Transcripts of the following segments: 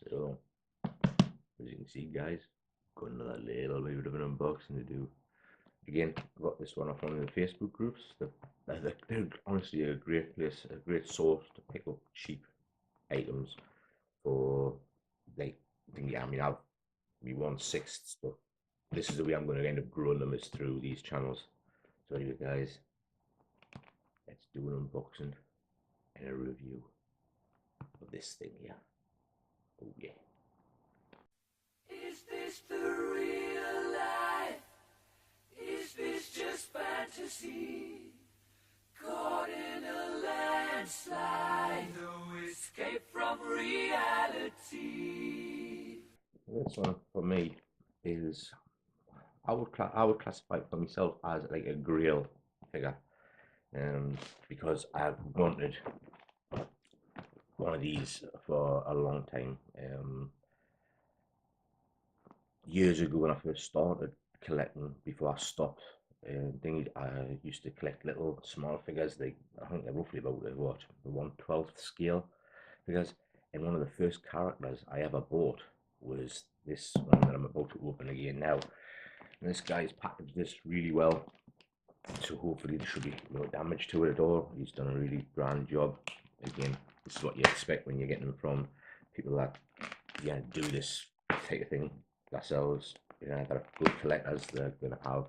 So, as you can see, guys, got another little bit of an unboxing to do. Again, I got this one off one of the Facebook groups. They're honestly a great place, a great source to pick up cheap items for, like, I mean, I've me 1/6, but this is the way I'm going to end up growing them is through these channels. So anyway, guys, let's do an unboxing and a review of this thing here. Oh yeah. Is this the real life? Is this just fantasy? Caught in a landslide, no escape from reality. This one for me is I would classify it for myself as like a grail figure, because I've wanted one of these for a long time. Years ago when I first started collecting, before I stopped, I used to collect little small figures. I think they're roughly about the 1/12 scale figures. And one of the first characters I ever bought was this one that I'm about to open again now. And this guy's packaged this really well, so hopefully there should be no damage to it at all. He's done a really grand job. Again, this is what you expect when you're getting them from people that do this type of thing themselves. They're good collectors. They're going to have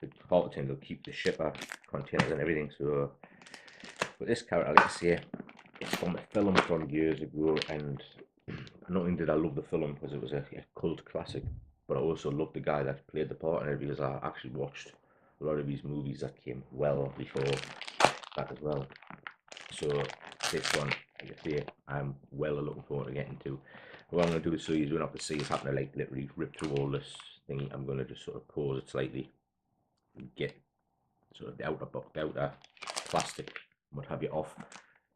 the half the time they'll keep the shipper containers and everything. So, but this character, like I say, it's from a film from years ago, and not only did I love the film because it was a cult classic, but I also loved the guy that played the part in it because I actually watched a lot of these movies that came well before that as well. So this one, like I say, I'm well looking forward to getting to. What I'm going to do is, so you don't have to see us having to like literally rip through all this thing. I'm going to just sort of pause it slightly and get sort of the outer plastic, what have you, off,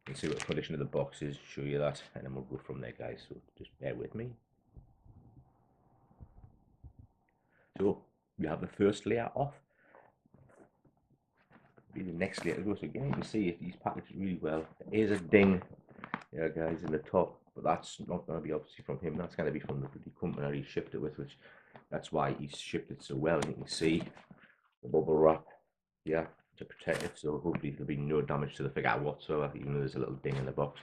and see what the condition of the box is, show you that, and then we'll go from there, guys. So just bear with me. So we have the first layer off. Be the next layer to go. So again, you can see if he's packaged really well. There is a ding, guys, in the top, but that's not going to be obviously from him. That's going to be from the company that he shipped it with, which that's why he's shipped it so well. And you can see the bubble wrap, to protect it. So hopefully there'll be no damage to the figure whatsoever, even though there's a little ding in the box.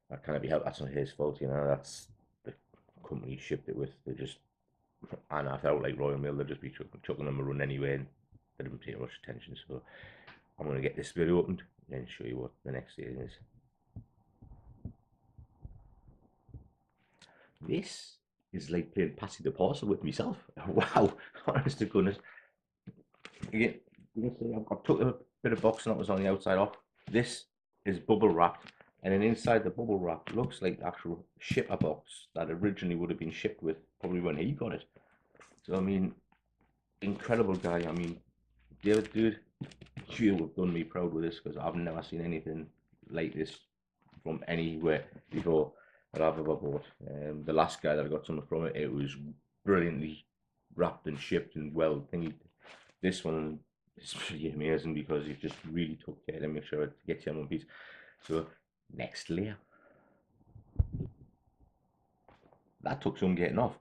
That can't be helped. That's not his fault, that's the company he shipped it with. They just, and I felt like Royal Mail, they'd just be chucking them a run anyway, and they didn't pay much attention. So I'm going to get this video opened and show you what the next thing is. This is like playing Passy the Parcel with myself. Wow, honest to goodness. Again, you can see I've took a bit of boxing that was on the outside off. This is bubble wrapped, and then inside the bubble wrap looks like the actual shipper box that originally would have been shipped with, probably when he got it. So I mean, incredible guy. I mean, David, dude, you have done me proud with this because I've never seen anything like this from anywhere before that I've ever bought. The last guy that I got something from it, it was brilliantly wrapped and shipped and well thingy. This one is pretty amazing because he just really took care to make sure it gets you in one piece. So next layer, that took some getting off.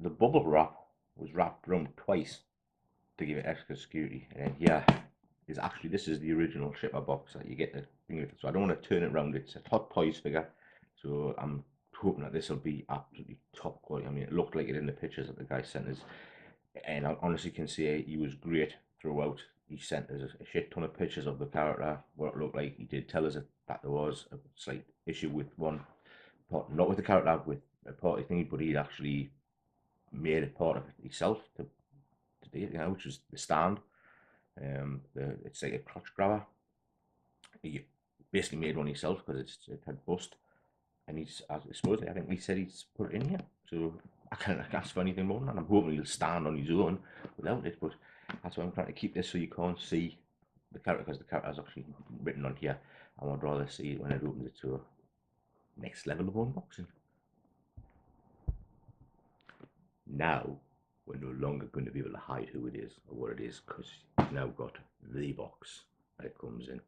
The bubble wrap was wrapped around twice to give it extra security, and here is actually, this is the original shipper box that you get the thing with it. So I don't want to turn it around. It's a Hot Toys figure, so I'm hoping that this will be absolutely top quality. I mean, it looked like it in the pictures that the guy sent us, and I honestly can say he was great throughout. He sent us a shit ton of pictures of the character, what it looked like. He did tell us that there was a slight issue with one part, not with the character, with a party thingy, but he'd actually made a part of it himself to do it, which was the stand. It's like a crotch grabber. He basically made one himself because it had bust, and I suppose I think he said he's put it in here. So I can't ask for anything more than that. I'm hoping he'll stand on his own without it, but that's why I'm trying to keep this so you can't see the character, because the character is actually written on here. I would rather see it when it opens it to next level of unboxing. Now we're no longer going to be able to hide who it is or what it is, because you've now got the box that it comes in,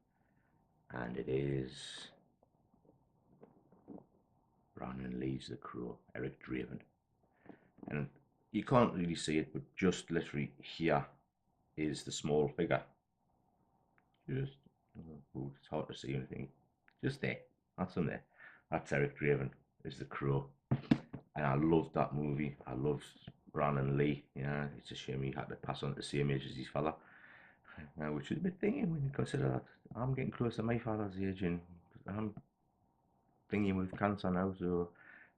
and it is brand Brandon Lee's the Crow, Eric Draven. And you can't really see it, but just literally here is the small figure. Just, it's hard to see anything. Just there. That's him there. That's Eric Draven, is the Crow. And I loved that movie. I loved Brandon Lee. Yeah, it's a shame he had to pass on the same age as his father. Which is a bit thinking when you consider that I'm getting close to my father's age and I'm thinking with cancer now. So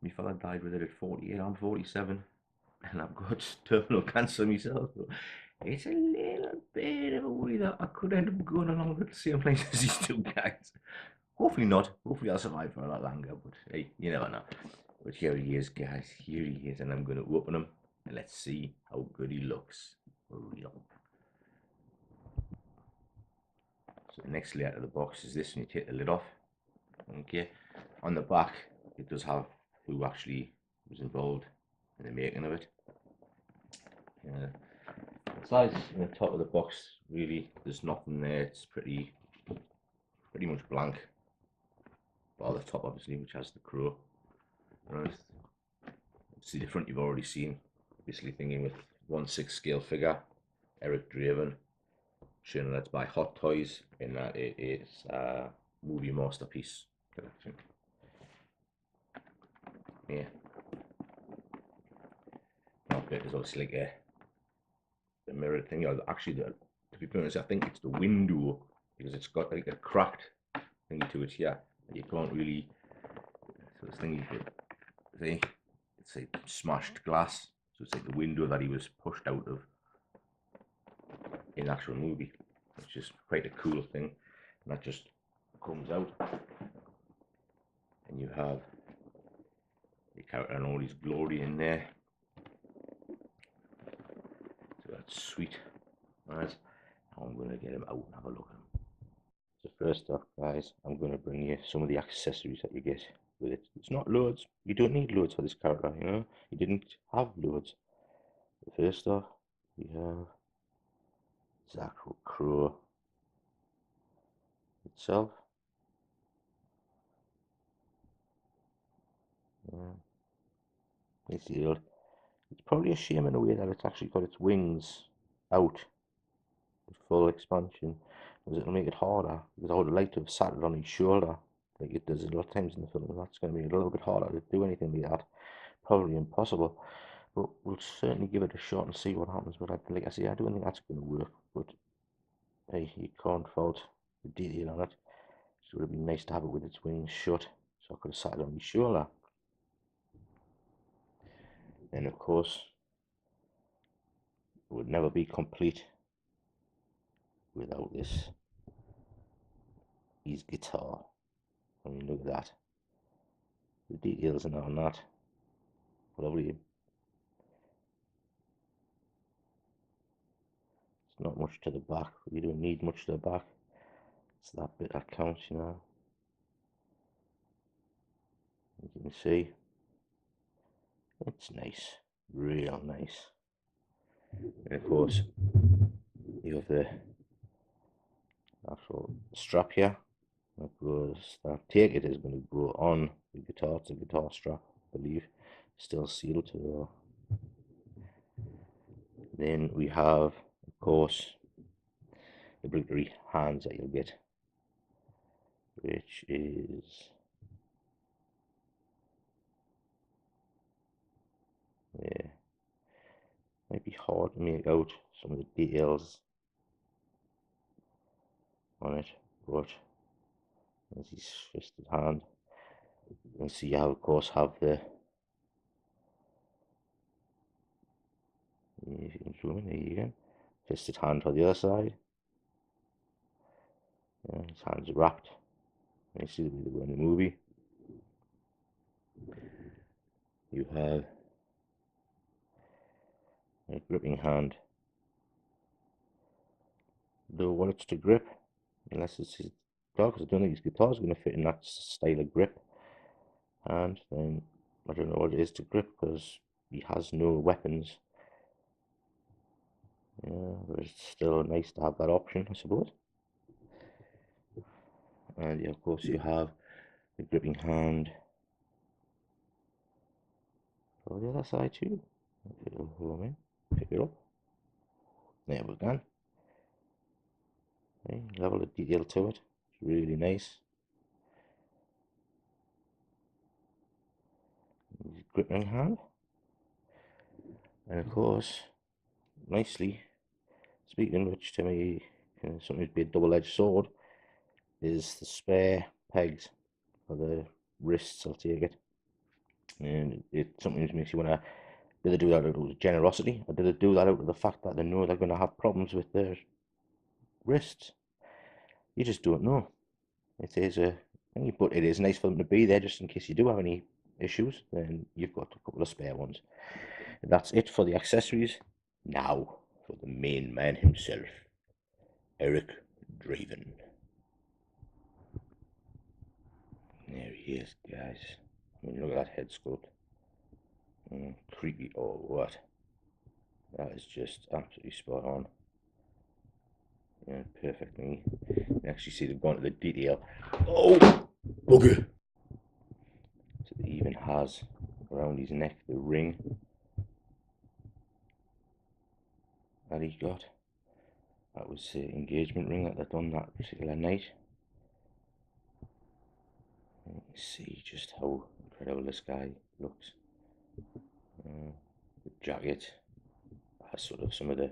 my father died with it at 48. I'm 47 and I've got terminal cancer myself. So it's a little bit of a worry that I could end up going along with the same place as these two guys. Hopefully not. Hopefully I'll survive for a lot longer. But hey, you never know. But here he is, guys. Here he is, and I'm going to open him and let's see how good he looks for real. So the next layer of the box is this, and you take the lid off. Okay, on the back it does have who actually was involved in the making of it. Besides, in the top of the box, really, there's nothing there. It's pretty much blank. Bar the top, obviously, which has the Crow. Right. See the front you've already seen. Obviously, thinking with 1/6 scale figure, Eric Draven, showing that's by Hot Toys, in that it is a movie masterpiece collection. Yeah. That bit is obviously like the mirror thing. Or actually, to be honest, I think it's the window because it's got like a cracked thingy to it here. You can't really. So this thing, see, it's like smashed glass. So it's like the window that he was pushed out of in the actual movie. It's just quite a cool thing, and that just comes out, and you have the character and all his glory in there. So that's sweet. Right, now I'm going to get him out and have a look at him. So first off, guys, I'm going to bring you some of the accessories that you get with it. It's not loads. You don't need loads for this character, you know. You didn't have loads. But first off, we have the actual Crow itself. It's probably a shame in a way that it's actually got its wings out with full expansion, because it'll make it harder. Because I would like to have sat it on his shoulder, like it does a lot of times in the film. That's going to be a little bit harder to do anything like that. Probably impossible. But we'll certainly give it a shot and see what happens. But like I say, I don't think that's going to work. But hey, you can't fault the detail on it. So it would be nice to have it with its wings shut, so I could have sat it on his shoulder. And of course, it would never be complete without this. His guitar. I mean, look at that. The details on that. Lovely. It's not much to the back. You don't need much to the back. It's that bit that counts, you know. As you can see, it's nice. Real nice. And of course, you have the actual strap here. That goes, I take it is going to go on the guitar. It's a guitar strap, I believe. Still sealed to the. Then we have, of course, the glittery hands that you'll get, which is might be hard to make out some of the details on it, but there's his fisted hand. You can see you have, of course, have the, if you can zoom in, there you go, fisted hand for the other side. Yeah, his hands are wrapped. You see the way they were in the movie. You have a gripping hand. Though what it's to grip, unless it's his guitar, because I don't think his guitar is going to fit in that style of grip. And then I don't know what it is to grip because he has no weapons. Yeah, but it's still nice to have that option, I suppose. And yeah, of course, you have the gripping hand So the other side too. It'll home in, pick it up. There we go. Okay, level of detail to it. It's really nice. Gripping hand. And of course, nicely, speaking which to me, something to be a double-edged sword, is the spare pegs for the wrists, I'll take it. And it sometimes makes you want to, did they do that out of generosity, or did they do that out of the fact that they know they're going to have problems with their wrists? You just don't know. It is a thing, but it is nice for them to be there just in case you do have any issues. Then you've got a couple of spare ones. And that's it for the accessories. Now for the main man himself, Eric Draven. There he is, guys. I mean, look at that head sculpt. Creepy or what? That is just absolutely spot on. Yeah, perfectly. You can actually see they've gone to the detail. Oh, okay. So it even has around his neck the ring that he got. That was the engagement ring that they'd done that particular night. You can see just how incredible this guy looks. The jacket has sort of some of the,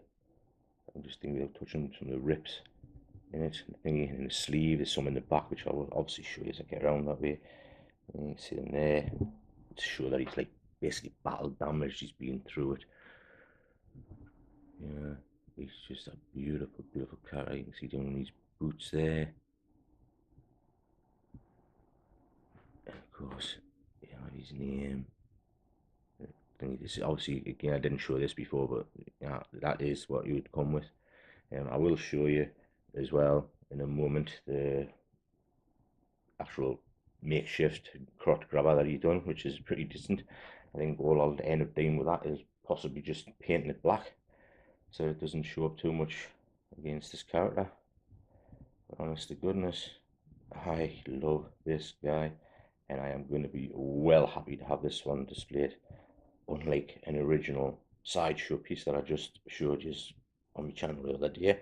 I'm just thinking of touching some of the rips in it. Thinking in the sleeve, there's some in the back, which I will obviously show you as I get around that way. And you can see them there to show that he's like basically battle damaged, he's been through it. Yeah, he's just a beautiful, beautiful character. You can see down these boots there. And of course, you know, his name. This obviously, again, I didn't show this before, but yeah, that is what you would come with. I will show you as well in a moment the actual makeshift crotch grabber that he's done, which is pretty decent. I think all I'll end up doing with that is possibly just painting it black so it doesn't show up too much against this character. But honest to goodness, I love this guy, and I am going to be well happy to have this one displayed, unlike an original sideshow piece that I just showed you on my channel the other day,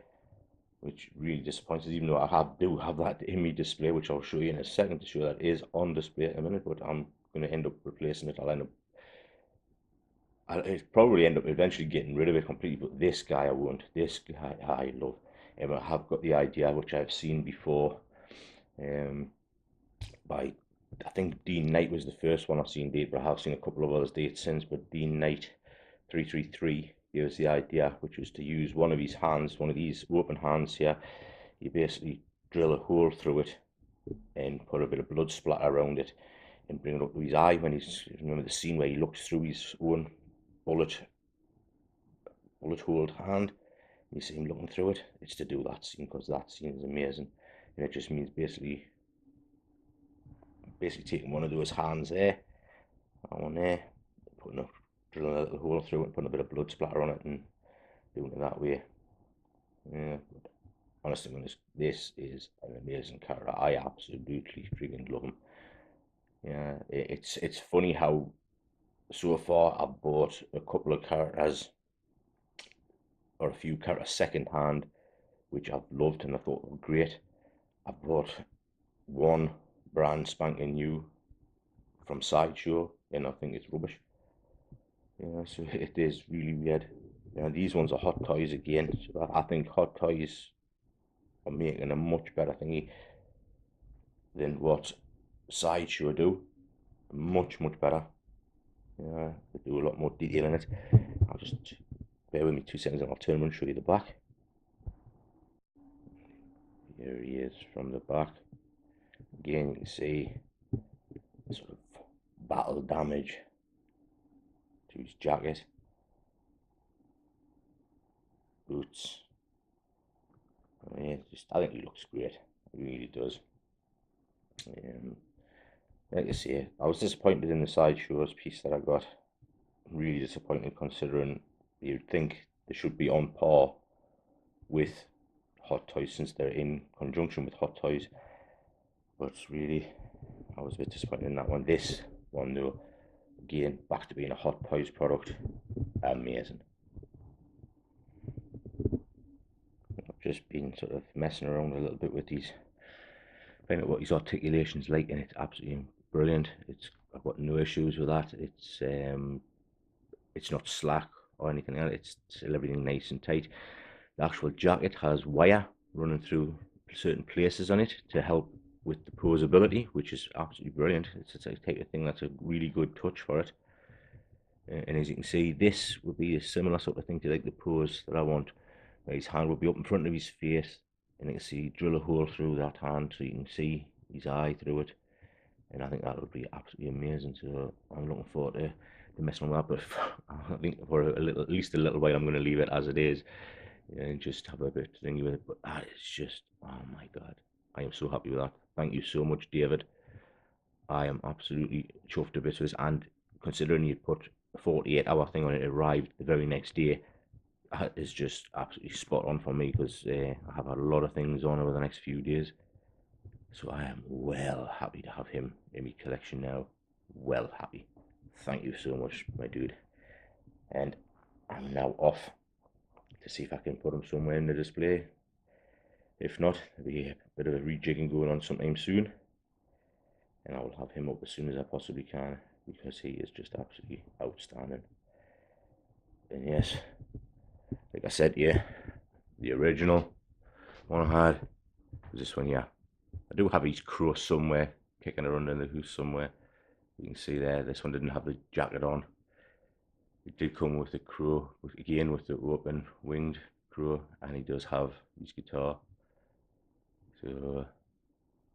which really disappoints us, even though do have that in my display, which I'll show you in a second to show that is on display in a minute, but I'm going to end up replacing it. I'll probably end up eventually getting rid of it completely, but this guy I won't. This guy I love. I have got the idea, which I've seen before, by, I think Dean Knight was the first one I've seen date, but I have seen a couple of others date since. But Dean Knight 333 gave us the idea, which was to use one of his hands, one of these open hands here. You basically drill a hole through it and put a bit of blood splatter around it and bring it up to his eye when he's, remember the scene where he looks through his own bullet holed hand, you see him looking through it. It's to do that scene because that scene is amazing, and it just means basically taking one of those hands there, that one there, drilling a little hole through it and putting a bit of blood splatter on it and doing it that way. Yeah, but honestly, this is an amazing character. I absolutely freaking love him. Yeah, it's funny how so far I've bought a couple of characters or a few characters second hand, which I've loved and I thought were great. I bought one brand spanking new from Sideshow, and I think it's rubbish. Yeah, so it is really weird. These ones are Hot Toys again. So I think Hot Toys are making a much better thingy than what Sideshow do. Much, much better. Yeah, they do a lot more detail in it. I'll just bear with me 2 seconds and I'll turn and show you the back. Here he is from the back. Again, you can see sort of battle damage to his jacket, boots. Yeah, I think he looks great. He really does. Like I say, I was disappointed in the Sideshows piece that I got. Really disappointed considering you'd think they should be on par with Hot Toys since they're in conjunction with Hot Toys. But really, I was a bit disappointed in that one. This one though, Again, back to being a Hot Toys product. Amazing. I've just been sort of messing around a little bit with these, finding out what his articulation's like, and it's absolutely brilliant. I've got no issues with that. It's not slack or anything else. It's still everything nice and tight. The actual jacket has wire running through certain places on it to help with the posability, which is absolutely brilliant. It's a type of thing that's a really good touch for it. And as you can see, this would be a similar sort of thing to like the pose that I want. His hand will be up in front of his face, and you can see drill a hole through that hand so you can see his eye through it. And I think that would be absolutely amazing. So I'm looking forward to messing with that. But I think for at least a little while, I'm going to leave it as it is and just have a bit thingy with it. But that is just, oh my god, I am so happy with that. Thank you so much, David. I am absolutely chuffed to bits with this, and considering you put a 48-hour thing on it, arrived the very next day, that is just absolutely spot on for me, because I have a lot of things on over the next few days. So I am well happy to have him in my collection now. Well happy. Thank you so much, my dude. And I'm now off to see if I can put him somewhere in the display. If not, there'll be a bit of a rejigging going on sometime soon, and I will have him up as soon as I possibly can, because he is just absolutely outstanding. And yes, like I said, yeah, the original one I had was this one. Yeah, I do have his crow somewhere kicking around in the house somewhere. You can see there, this one didn't have the jacket on. It did come with the crow, again with the open winged crow, and he does have his guitar. So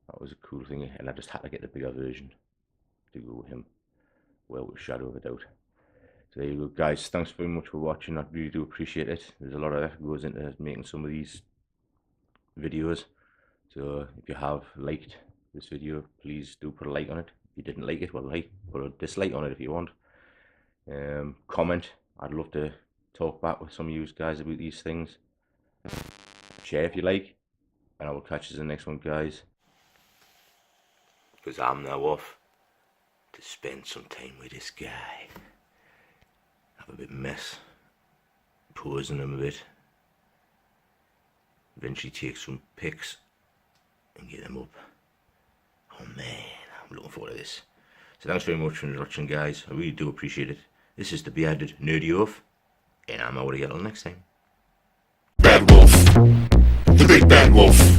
that was a cool thing, and I just had to get the bigger version to go with him, well, with shadow of a doubt. So there you go, guys. Thanks very much for watching. I really do appreciate it. There's a lot of effort goes into making some of these videos. So if you have liked this video, please do put a like on it. If you didn't like it, well, put a dislike on it if you want. Comment. I'd love to talk back with some of you guys about these things. Share if you like, and I will catch you in the next one, guys, because I'm now off to spend some time with this guy. Have a bit of mess, posing him a bit, eventually take some pics and get them up. Oh man, I'm looking forward to this. So thanks very much for watching, guys. I really do appreciate it. This is the Bearded Nerdy Oaf, and I'm out of here till next time. Bad Wolf. The Big Bad Wolf.